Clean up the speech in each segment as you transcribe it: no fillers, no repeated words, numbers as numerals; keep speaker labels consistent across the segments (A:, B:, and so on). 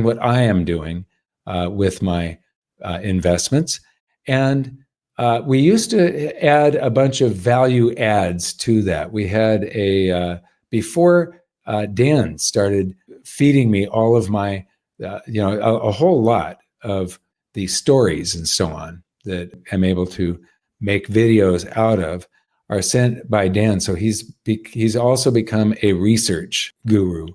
A: what I am doing with my investments. And we used to add a bunch of value adds to that. We had before Dan started feeding me all of my, a whole lot of the stories and so on that I'm able to make videos out of are sent by Dan. So he's also become a research guru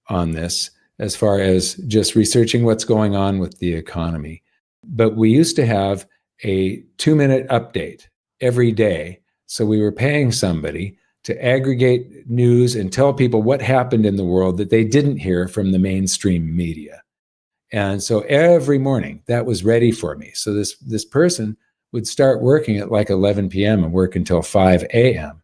A: on this as far as just researching what's going on with the economy. But we used to have a 2-minute update every day. So we were paying somebody to aggregate news and tell people what happened in the world that they didn't hear from the mainstream media. And so every morning that was ready for me. So this person would start working at like 11 p.m. and work until 5 a.m.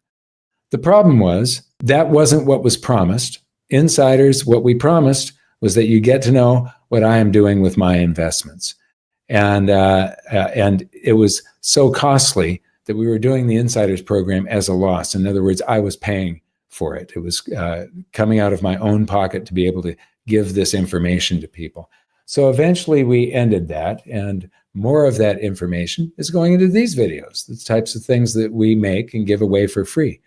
A: The problem was that wasn't what was promised. Insiders, what we promised was that you get to know what I am doing with my investments. And it was so costly that we were doing the Insiders program as a loss. In other words, I was paying for it. It was coming out of my own pocket to be able to give this information to people. So eventually we ended that, and more of that information is going into these videos, the types of things that we make and give away for free.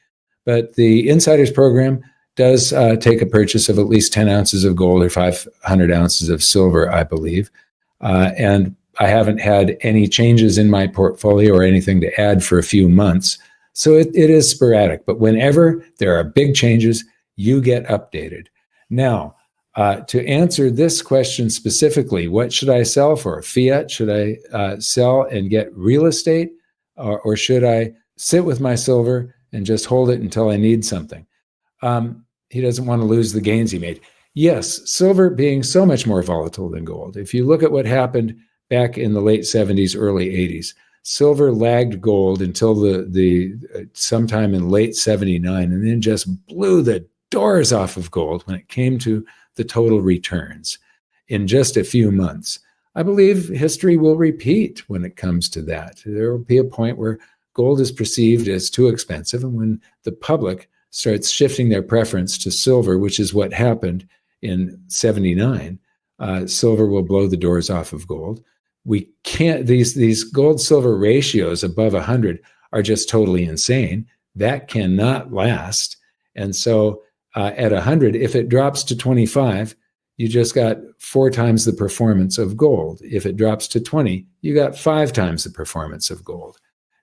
A: But the Insiders program does take a purchase of at least 10 ounces of gold or 500 ounces of silver, I believe. And I haven't had any changes in my portfolio or anything to add for a few months. So it is sporadic. But whenever there are big changes, you get updated. Now, to answer this question specifically, what should I sell for? Fiat? Should I sell and get real estate? Or should I sit with my silver and just hold it until I need something? He doesn't want to lose the gains he made. Yes, silver being so much more volatile than gold. If you look at what happened back in the late 70s, early 80s, silver lagged gold until the sometime in late 79, and then just blew the doors off of gold when it came to the total returns in just a few months. I believe history will repeat when it comes to that. There will be a point where gold is perceived as too expensive, and when the public starts shifting their preference to silver, which is what happened in 79, silver will blow the doors off of gold. We can't, these gold-silver ratios above 100 are just totally insane. That cannot last. And so at 100, if it drops to 25, you just got 4 times the performance of gold. If it drops to 20, you got 5 times the performance of gold.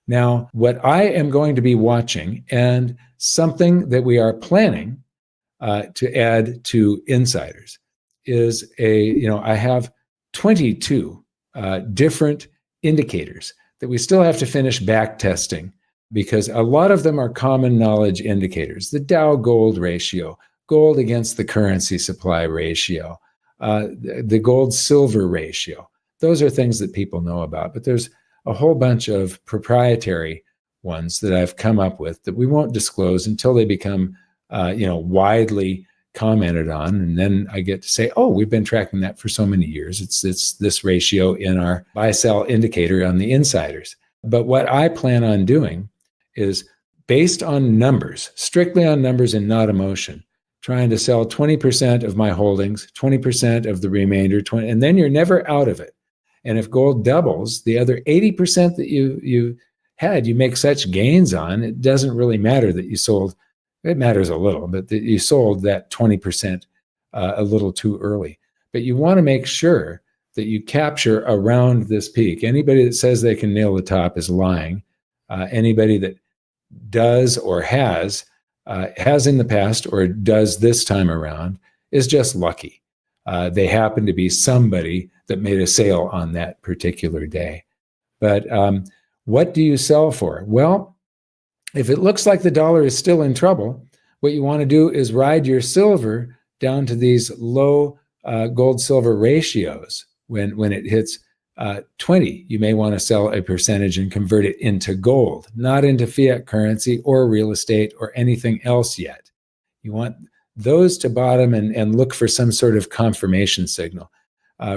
A: Now, what I am going to be watching, and something that we are planning to add to Insiders, is I have 22 different indicators that we still have to finish back testing, because a lot of them are common knowledge indicators. The Dow gold ratio, gold against the currency supply ratio, the gold silver ratio. Those are things that people know about, but there's a whole bunch of proprietary ones that I've come up with that we won't disclose until they become widely commented on. And then I get to say, oh, we've been tracking that for so many years. It's this ratio in our buy-sell indicator on the Insiders. But what I plan on doing is, based on numbers, strictly on numbers and not emotion, trying to sell 20% of my holdings, 20% of the remainder, 20, and then you're never out of it. And if gold doubles, the other 80% that you had, you make such gains on, it doesn't really matter that you sold. It matters a little, but that you sold that 20% a little too early. But you want to make sure that you capture around this peak. Anybody that says they can nail the top is lying. Anybody that does or has in the past or does this time around is just lucky. They happen to be somebody that made a sale on that particular day. But what do you sell for? Well, if it looks like the dollar is still in trouble, what you want to do is ride your silver down to these low gold-silver ratios. When it hits 20, you may want to sell a percentage and convert it into gold, not into fiat currency or real estate or anything else yet. You want those to bottom and look for some sort of confirmation signal.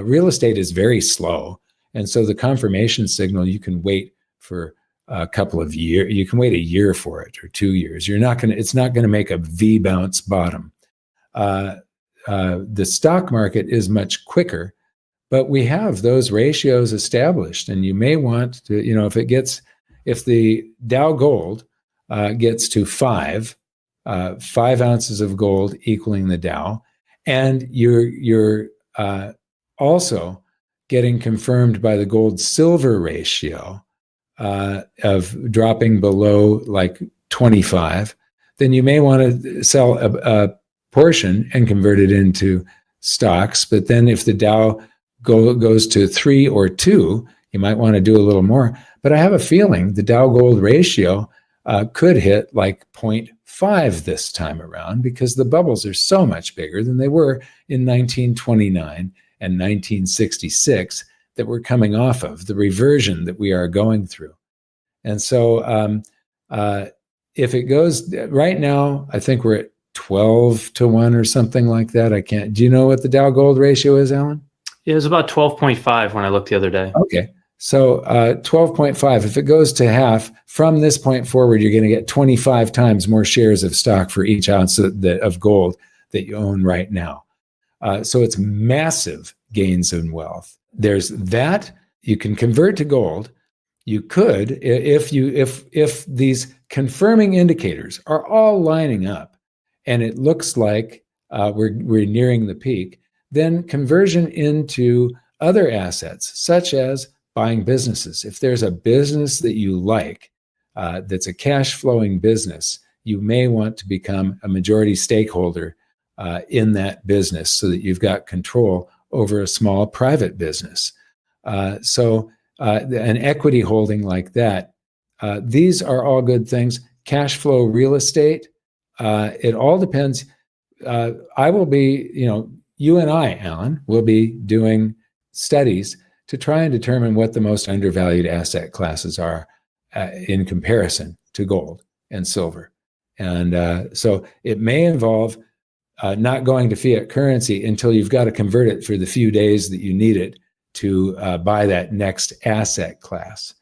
A: Real estate is very slow, and so the confirmation signal, you can wait for a couple of years. You can wait a year for it or 2 years. It's not going to make a V bounce bottom. the stock market is much quicker, but we have those ratios established, and you may want to, if the Dow Gold gets to 5 ounces of gold equaling the Dow, and you're also getting confirmed by the gold silver ratio of dropping below like 25, then you may want to sell a portion and convert it into stocks. But then if the Dow goes to 3 or 2, you might want to do a little more. But I have a feeling the Dow Gold ratio could hit like 0.5 this time around, because the bubbles are so much bigger than they were in 1929 and 1966 that we're coming off of, the reversion that we are going through. And so if it goes right now, I think we're at 12 to 1 or something like that. Do you know what the Dow Gold ratio is, Alan?
B: It was about 12.5 when I looked the other day.
A: Okay. So 12.5, if it goes to half, from this point forward, you're going to get 25 times more shares of stock for each ounce of gold that you own right now. So it's massive gains in wealth. There's that. You can convert to gold. You could, if these confirming indicators are all lining up and it looks like we're nearing the peak, then conversion into other assets, such as buying businesses. If there's a business that you like, that's a cash flowing business, you may want to become a majority stakeholder in that business so that you've got control over a small private business. So an equity holding like that, these are all good things. Cash flow real estate, it all depends. I will be, you and I, Alan, will be doing studies to try and determine what the most undervalued asset classes are in comparison to gold and silver. And so it may involve not going to fiat currency until you've got to convert it for the few days that you need it to buy that next asset class.